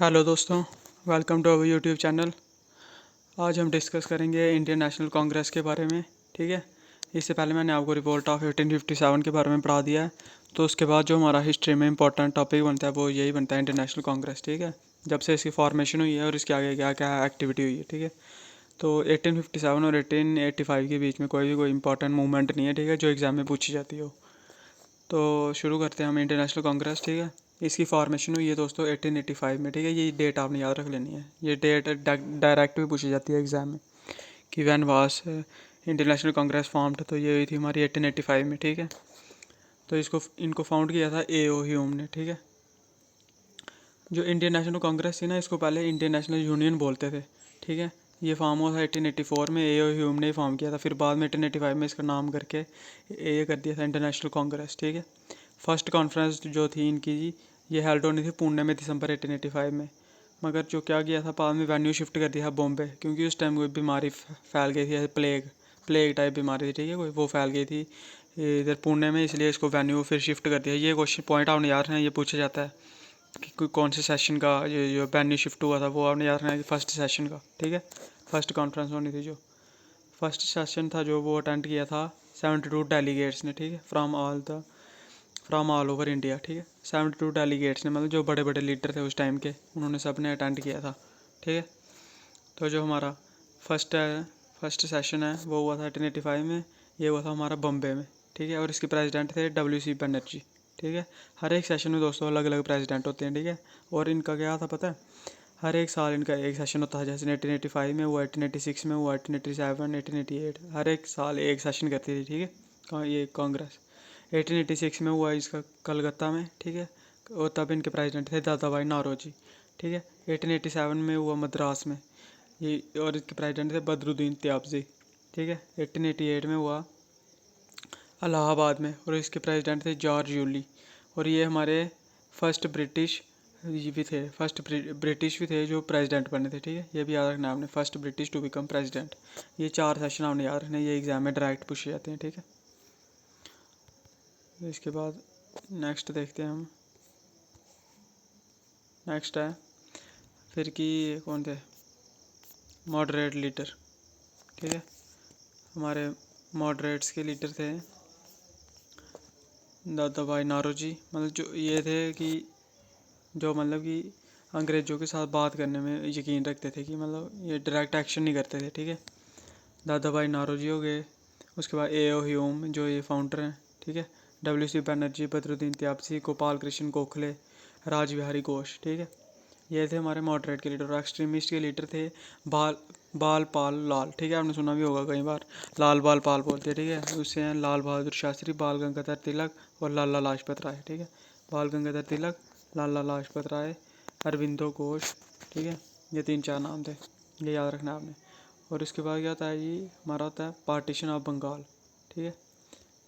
Hello दोस्तों, welcome to our YouTube channel. आज हम डिस्कस करेंगे इंडियन नेशनल कांग्रेस के बारे में। ठीक है, इससे पहले मैंने आपको रिवोल्ट ऑफ 1857 के बारे में पढ़ा दिया है। तो उसके बाद जो हमारा हिस्ट्री में इंपॉर्टेंट टॉपिक बनता है वो यही बनता है, इंडियन नेशनल कांग्रेस। ठीक है, जब से इसकी फॉर्मेशन हुई है और इसके आगे क्या क्या एक्टिविटी हुई है। ठीक है, तो 1857 और 1885 के बीच में कोई इंपॉर्टेंट मूवमेंट नहीं है। ठीक है, जो एग्ज़ाम में पूछी जाती हो। तो शुरू करते हैं हम इंडियन नेशनल कांग्रेस। ठीक है, इसकी फॉर्मेशन हुई है दोस्तों 1885 में। ठीक है, ये डेट आपने याद रख लेनी है। ये डेट डायरेक्ट भी पूछी जाती है एग्ज़ाम में कि वैन वास इंडियन नेशनल कांग्रेस फॉर्म्ड। तो ये हुई थी हमारी 1885 में। ठीक है, तो इनको फाउंड किया था A.O. ह्यूम ने। ठीक है, जो इंडियन नेशनल कांग्रेस थी ना, इसको पहले इंडियन नेशनल यूनियन बोलते थे। ठीक है, ये फॉर्म हुआ था 1884 में। A.O. ह्यूम ने फॉर्म किया था। फिर बाद में 1885 में इसका नाम करके ये कर दिया था इंटरनेशनल कांग्रेस। ठीक है, फर्स्ट कॉन्फ्रेंस जो थी इनकी ये हेल्ड होनी थी पुणे में दिसंबर 1885 में। मगर जो क्या किया था, बाद में वेन्यू शिफ्ट कर दिया था बॉम्बे, क्योंकि उस टाइम कोई बीमारी फैल गई थी, प्लेग टाइप बीमारी थी। ठीक है, कोई वो फैल गई थी इधर पुणे में, इसलिए इसको वेन्यू फिर शिफ्ट कर दिया। ये क्वेश्चन पॉइंट आपने याद रखना है, ये पूछा जाता है कि कोई कौन से सेशन का ये जो वेन्यू शिफ्ट हुआ था, वो आपने याद रखना है कि फर्स्ट सेशन का। ठीक है, फर्स्ट कॉन्फ्रेंस होनी थी जो फर्स्ट सेशन था जो वो अटेंड किया था 72 डेलीगेट्स ने। ठीक है, फ्राम ऑल ओवर इंडिया। ठीक है, 72 डेलीगेट्स ने, मतलब जो बड़े बड़े लीडर थे उस टाइम के, उन्होंने सब ने अटेंड किया था। ठीक है, तो जो हमारा फर्स्ट सेशन है वो हुआ था 1885 में। ये हुआ था हमारा बम्बे में। ठीक है, और इसके प्रेसिडेंट थे W.C. बनर्जी। ठीक है, हर एक सेशन में दोस्तों अलग अलग प्रेसिडेंट होते हैं। ठीक है, और इनका क्या था पता है, हर एक साल इनका एक सेशन होता है। जैसे 1885 में हुआ, 1886 में हुआ, 1887, 1888, हर एक साल एक सेशन करती थी। ठीक है, ये कांग्रेस 1886 में हुआ इसका कलकत्ता में। ठीक है, और तब इनके प्रेसिडेंट थे दादा भाई नारोजी। ठीक है, 1887 में हुआ मद्रास में ये, और इसके प्रेसिडेंट थे बदरुद्दीन त्याबजी। ठीक है, 1888 में हुआ इलाहाबाद में, और इसके प्रेसिडेंट थे जॉर्ज यूली। और ये हमारे फर्स्ट ब्रिटिश भी थे जो प्रेसिडेंट बने थे। ठीक है, ये भी याद रखना आपने, first British to become president. ये 4 सेशन आपने याद रखना, ये एग्जाम में डायरेक्ट पूछे जाते हैं। ठीक है, इसके बाद नेक्स्ट देखते हैं हम। नेक्स्ट है फिर कि कौन थे मॉडरेट लीडर। ठीक है, हमारे मॉडरेट्स के लीडर थे दादा भाई नारोजी। मतलब जो ये थे कि जो मतलब कि अंग्रेज़ों के साथ बात करने में यकीन रखते थे, कि मतलब ये डायरेक्ट एक्शन नहीं करते थे। ठीक है, दादा भाई नारोजी हो गए। उसके बाद A.O. ह्यूम जो ये फाउंडर हैं। ठीक है, W.C. बनर्जी, बदरुद्दीन त्याबसी, गोपाल कृष्ण गोखले, राजबिहारी घोष। ठीक है, ये थे हमारे मॉडरेट के लीडर। और एक्सट्रीमिस्ट के लीडर थे बाल बाल पाल लाल। ठीक है, आपने सुना भी होगा कई बार, लाल बाल पाल बोलते हैं। ठीक है, उससे हैं लाल बहादुर शास्त्री, बाल गंगाधर तिलक और लाला लाजपत राय। ठीक है, बाल गंगाधर तिलक, लाला लाजपत राय, अरविंदो घोष। ठीक है, ये 3-4 नाम थे, ये याद रखना आपने। और इसके बाद क्या होता है, ये हमारा होता है पार्टीशन ऑफ बंगाल। ठीक है,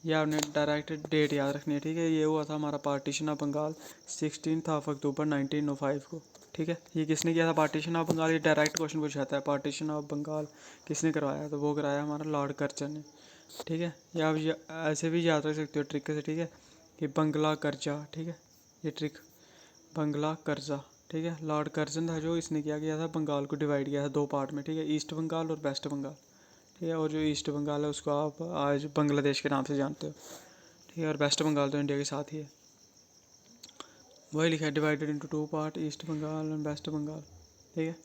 ये आपने डायरेक्ट डेट याद रखनी है। ठीक है, ये हुआ था हमारा पार्टीशन ऑफ बंगाल 16 अक्टूबर 1905 को। ठीक है, ये किसने किया था पार्टीशन ऑफ बंगाल, ये डायरेक्ट क्वेश्चन पूछा जाता है, पार्टीशन ऑफ बंगाल किसने करवाया, तो वो कराया हमारा लॉर्ड कर्जन ने। ठीक है, या आप ऐसे भी याद रख सकते हो ट्रिक से। ठीक है, कि बंगला कर्जा। ठीक है, ये ट्रिक बंगला कर्जा। ठीक है, लॉर्ड कर्जन था जो, इसने क्या किया था, बंगाल को डिवाइड किया था 2 पार्ट में। ठीक है, ईस्ट बंगाल और वेस्ट बंगाल। ठीक है, और जो ईस्ट बंगाल है उसको आप आज बांग्लादेश के नाम से जानते हो। ठीक है, और वेस्ट बंगाल तो इंडिया के साथ ही है, वही लिखा है, divided into 2 part, east Bengal and west Bengal. ठीक है,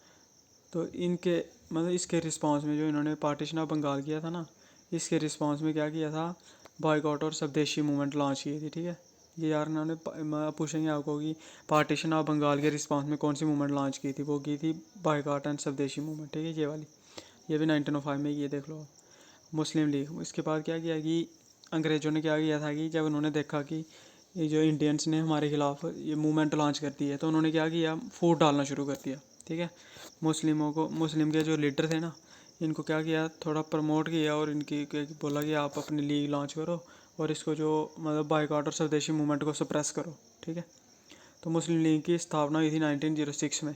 तो इनके मतलब इसके रिस्पांस में जो इन्होंने पार्टीशन ऑफ बंगाल किया था ना, इसके रिस्पांस में क्या किया था, बॉयकॉट और स्वदेशी मूवमेंट लॉन्च की थी। ठीक है, ये यार इन्होंने पूछेंगे आपको कि पार्टीशन ऑफ बंगाल के रिस्पांस में कौन सी मूवमेंट लॉन्च की थी, वो की थी बॉयकॉट एंड स्वदेशी मूवमेंट। ठीक है, ये वाली, ये भी 1905 में, ये देख लो। मुस्लिम लीग, इसके बाद क्या किया कि अंग्रेज़ों ने क्या किया था कि जब उन्होंने देखा कि ये जो इंडियंस ने हमारे खिलाफ ये मूवमेंट लॉन्च कर दी है, तो उन्होंने क्या किया, फूट डालना शुरू कर दिया। ठीक है, मुस्लिम के जो लीडर थे ना, इनको क्या किया, थोड़ा प्रमोट किया, और इनकी बोला कि आप अपनी लीग लॉन्च करो और इसको जो मतलब बाइकआउट और स्वदेशी मूवमेंट को सप्रेस करो। ठीक है, तो मुस्लिम लीग की स्थापना हुई थी 1906 में।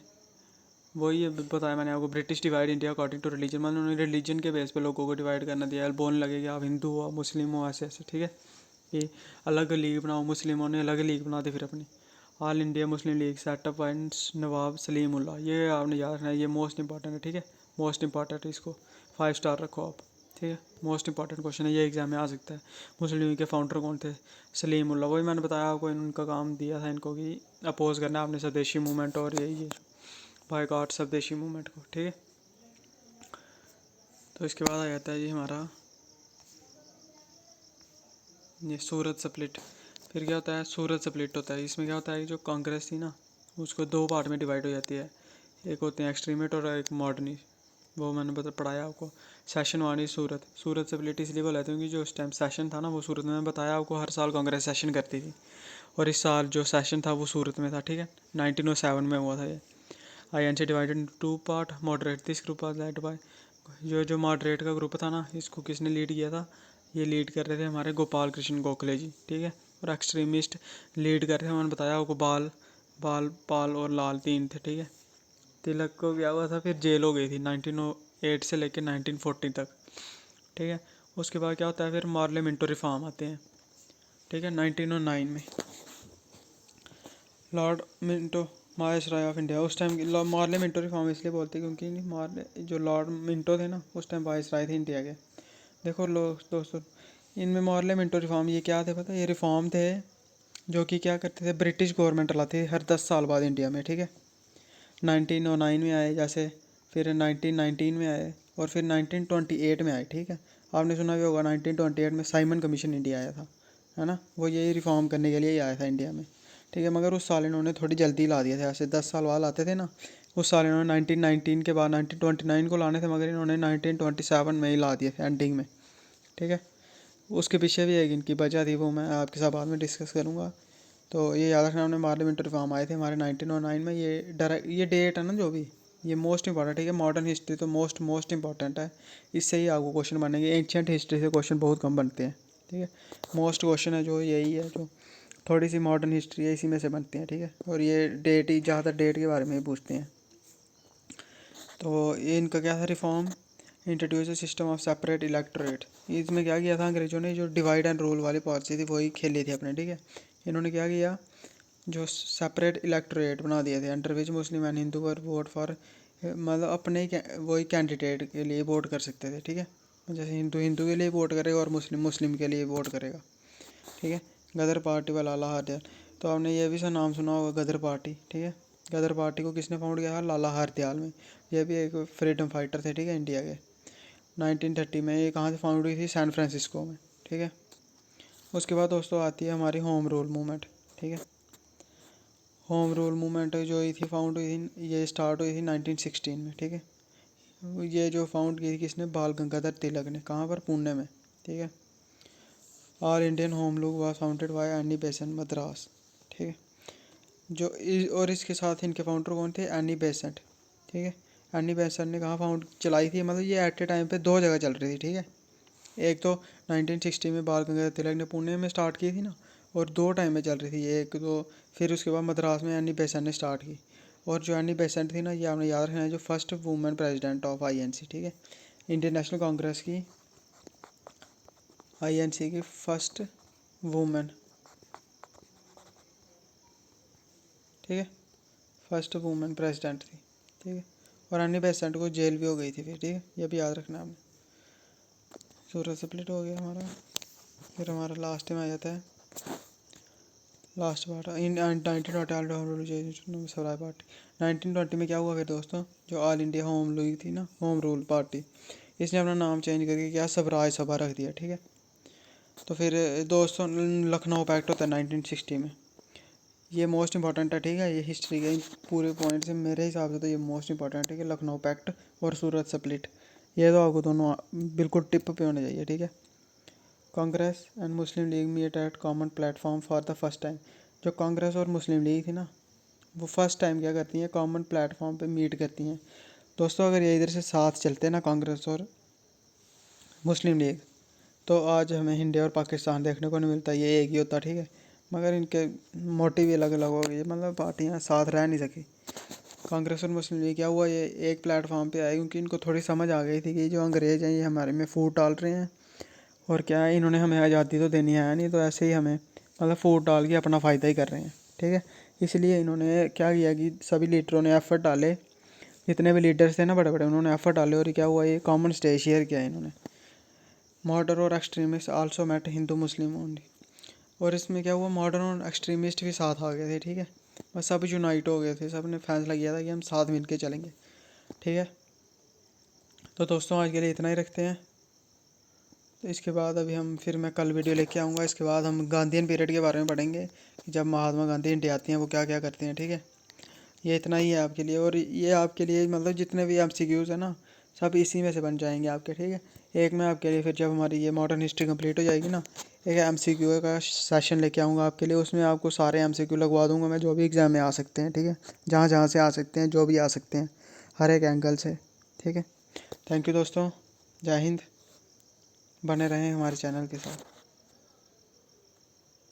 वही बताया मैंने आपको, British divide India according to religion, मतलब उन्होंने रिलीजन के बेस पे लोगों को डिवाइड करना दिया है, बोलने लगे कि आप हिंदू हो, मुस्लिम हो, ऐसे ऐसे। ठीक है, कि अलग लीग बनाओ, मुस्लिमों ने अलग लीग बना दी फिर अपनी। All India Muslim League setup by Nawab Salimullah. ये आपने याद रखना है, ये मोस्ट इंपॉर्टेंट है, ठीक है, मोस्ट इंपॉर्टेंट है, इसको 5 स्टार रखो आप, ठीक है, मोस्ट इंपॉर्टेंट क्वेश्चन है, ये एग्जाम में आ सकता है। मुस्लिम लीग के फाउंडर कौन थे? सलीमुल्लाह। वही मैंने बताया आपको, इनका काम दिया था इनको कि अपोज करना आपने स्वदेशी मूवमेंट और ये बायकॉट स्वदेशी मूवमेंट को, ठीक है। तो इसके बाद आ जाता है जी हमारा ये सूरत स्प्लिट। फिर क्या होता है? सूरत स्प्लिट होता है। इसमें क्या होता है, जो कांग्रेस थी ना, उसको 2 पार्ट में डिवाइड हो जाती है। एक होते हैं एक्सट्रीमिस्ट और एक मॉडर्निस्ट। वो मैंने पढ़ाया आपको। Session 1 is Surat. Surat split इसलिए बोला था क्योंकि जो उस टाइम सेशन था ना, वो सूरत में, बताया आपको, हर साल कांग्रेस सेशन करती थी, और इस साल जो सेशन था वो सूरत में था, ठीक है। 1907 में हुआ था ये। INC divided in 2 part. Moderate this group was led by, जो मॉडरेट का ग्रुप था ना, इसको किसने लीड किया था? ये लीड कर रहे थे हमारे गोपाल कृष्ण गोखले जी, ठीक है। और एक्सट्रीमिस्ट लीड कर रहे थे, मैंने बताया आपको, बाल पाल और लाल 3 थे, ठीक है। तिलक को क्या हुआ था, फिर जेल हो गई थी 1908 से लेकर 1940 तक, ठीक है। उसके बाद क्या होता है, फिर मार्ले मिंटो रिफॉर्म आते हैं, ठीक है, 1909 में। Lord Minto viceroy of India. उस टाइम मार्ले मिंटो रिफॉर्म इसलिए बोलते हैं क्योंकि मार्ले जो लॉर्ड मिंटो थे ना, उस टाइम वायसराय थे इंडिया के। देखो लोग दोस्तों, इनमें मार्ले मिंटो रिफॉर्म ये क्या थे पता है? ये रिफॉर्म थे जो कि क्या करते थे, ब्रिटिश गवर्नमेंट लाती थी हर 10 साल बाद इंडिया में, ठीक है। 1909 में आए जैसे, फिर 1919 में आए, और फिर 1928 में आए, ठीक है। आपने सुना भी होगा 1928 में साइमन कमीशन इंडिया आया था, है ना। वो यही रिफॉर्म करने के लिए ही आया था इंडिया में, ठीक है। मगर उस साल इन्होंने थोड़ी जल्दी ला दिया था, ऐसे 10 साल बाद लाते थे ना। उस साल इन्होंने 1919 के बाद 1929 को लाने थे, मगर इन्होंने 1927 में ही ला दिए थे एंडिंग में, ठीक है। उसके पीछे भी एक इनकी वजह थी, वो मैं आपके साथ बाद में डिस्कस करूँगा। तो ये याद रखना, हमने पार्लियामेंट्री रिफॉर्म आए थे हमारे 1909 में। ये डेट है ना जो भी, ये मोस्ट इंपॉर्टेंट, ठीक है। मॉडर्न हिस्ट्री तो मोस्ट इंपॉर्टेंट है, इससे ही आपको क्वेश्चन बनेंगे। एंशियंट हिस्ट्री से क्वेश्चन बहुत कम बनते हैं, ठीक है। मोस्ट क्वेश्चन है जो यही है, जो थोड़ी सी मॉडर्न हिस्ट्री है, इसी में से बनती हैं, ठीक है। और ये डेट ही ज़्यादातर डेट के बारे में ही पूछते हैं। तो ये इनका क्या था reform? Introduce a system of separate electorate. इसमें क्या किया था अंग्रेजों ने, जो डिवाइड एंड रूल वाली पॉलिसी थी वही खेली थी अपने, ठीक है। इन्होंने क्या किया, जो सेपरेट इलेक्टोरेट बना दिए थे, under which Muslim and Hindu were vote for, मतलब अपने ही वही कैंडिडेट के लिए वोट कर सकते थे, ठीक है। जैसे हिंदू हिंदू के लिए वोट करेगा और मुस्लिम मुस्लिम के लिए वोट करेगा, ठीक है। गदर पार्टी व लाला हरदयाल। तो आपने ये भी सा नाम सुना होगा, गदर पार्टी, ठीक है। गदर पार्टी को किसने फाउंड किया था? लाला हरदयाल में। ये भी एक फ्रीडम फाइटर थे, ठीक है, इंडिया के। 1930 में ये कहाँ से फाउंड हुई थी? सैन फ्रांसिस्को में, ठीक है। उसके बाद दोस्तों आती है हमारी होम रूल मूवमेंट, ठीक है। होम रूल मूवमेंट जो हुई थी, फाउंड हुई थी, ये स्टार्ट हुई थी 1916 में, ठीक है। ये जो फाउंड की थी किसने? बाल गंगाधर तिलक ने। कहाँ पर? पुणे में, ठीक है। All Indian home rule was founded by Annie Besant Madras, ठीक है। और इसके साथ इनके फाउंडर कौन थे? एनी बेसेंट, ठीक है। एनी बेसेंट ने कहाँ फाउंड चलाई थी, मतलब ये एट ए टाइम पे 2 जगह चल रही थी, ठीक है। एक तो 1960 में बाल गंगाधर तिलक ने पुणे में स्टार्ट की थी ना, और 2 टाइम में चल रही थी, एक तो फिर उसके बाद मद्रास में एनी बेसेंट ने स्टार्ट की। और जो एनी बेसेंट थी ना, ये आपने याद रखना है, जो first women president of INC, ठीक है, इंडियन नेशनल कांग्रेस की, INC की फर्स्ट वुमेन, ठीक है, फर्स्ट वुमेन प्रेसिडेंट थी, ठीक है। और एनी बेसेंट को जेल भी हो गई थी फिर, ठीक है, ये भी याद रखना आपने। सूरत स्प्लिट हो गया हमारा। फिर हमारा लास्ट में आ जाता है last part in 1920 Swaraj party. 1920 में क्या हुआ फिर दोस्तों? जो ऑल इंडिया होम रूल थी ना, होम रूल पार्टी, इसने अपना नाम चेंज करके क्या स्वराज सभा रख दिया, ठीक है। तो फिर दोस्तों लखनऊ पैक्ट होता है 1960 में। ये मोस्ट इंपॉर्टेंट है, ठीक है। ये हिस्ट्री के पूरे पॉइंट से मेरे हिसाब से तो ये मोस्ट इंपॉर्टेंट है, ठीक है। लखनऊ पैक्ट और सूरत स्प्लिट, ये तो आपको दोनों बिल्कुल टिप पे होने चाहिए, ठीक है। Congress and Muslim League meet at common platform for the first time. जो कांग्रेस और मुस्लिम लीग थी ना, वो फर्स्ट टाइम क्या करती हैं? कॉमन प्लेटफॉर्म पे मीट करती हैं। दोस्तों अगर ये इधर से साथ चलते ना, कांग्रेस और मुस्लिम लीग, तो आज हमें इंडिया और पाकिस्तान देखने को नहीं मिलता, ये एक ही होता, ठीक है। मगर इनके मोटिव ही अलग अलग हो गए, मतलब पार्टियाँ साथ रह नहीं सकी। कांग्रेस और मुस्लिम लीग क्या हुआ, ये एक प्लेटफॉर्म पे आए क्योंकि इनको थोड़ी समझ आ गई थी कि जो अंग्रेज़ हैं ये हमारे में फूट डाल रहे हैं, और क्या है, इन्होंने हमें आज़ादी तो देनी है नहीं, तो ऐसे ही हमें मतलब फूट डाल के अपना फ़ायदा ही कर रहे हैं, ठीक है। इसलिए इन्होंने क्या किया कि सभी लीडरों ने एफर्ट डाले, जितने भी लीडर्स थे ना बड़े बड़े, उन्होंने एफर्ट डाले और क्या हुआ, ये कॉमन स्टेज शेयर किया इन्होंने। मॉडर्न और एक्सट्रीमिस्ट आल्सो मेट हिंदू मुस्लिम ओनली। और इसमें क्या हुआ, मॉडर्न और एक्सट्रीमिस्ट भी साथ आ गए थे, ठीक है। बस सब यूनाइट हो गए थे, सब ने फैसला किया था कि हम साथ मिल के चलेंगे, ठीक है। तो दोस्तों आज के लिए इतना ही रखते हैं। तो इसके बाद अभी फिर मैं कल वीडियो लेके आऊँगा। इसके बाद हम गांधीयन पीरियड के बारे में पढ़ेंगे कि जब महात्मा गांधी इंडिया आती हैं वो क्या क्या करते हैं, ठीक है। ये इतना ही है आपके लिए, और ये आपके लिए मतलब जितने भी MCQs है ना, सब इसी में से बन जाएंगे आपके, ठीक है। एक मैं आपके लिए फिर जब हमारी ये मॉडर्न हिस्ट्री कंप्लीट हो जाएगी ना, एक MCQ का सेशन लेके आऊँगा आपके लिए। उसमें आपको सारे MCQ लगवा दूंगा मैं, जो भी एग्ज़ाम में आ सकते हैं, ठीक है। जहाँ जहाँ से आ सकते हैं, जो भी आ सकते हैं, हर एक एंगल से, ठीक है। थैंक यू दोस्तों, जय हिंद। बने रहें हमारे चैनल के साथ।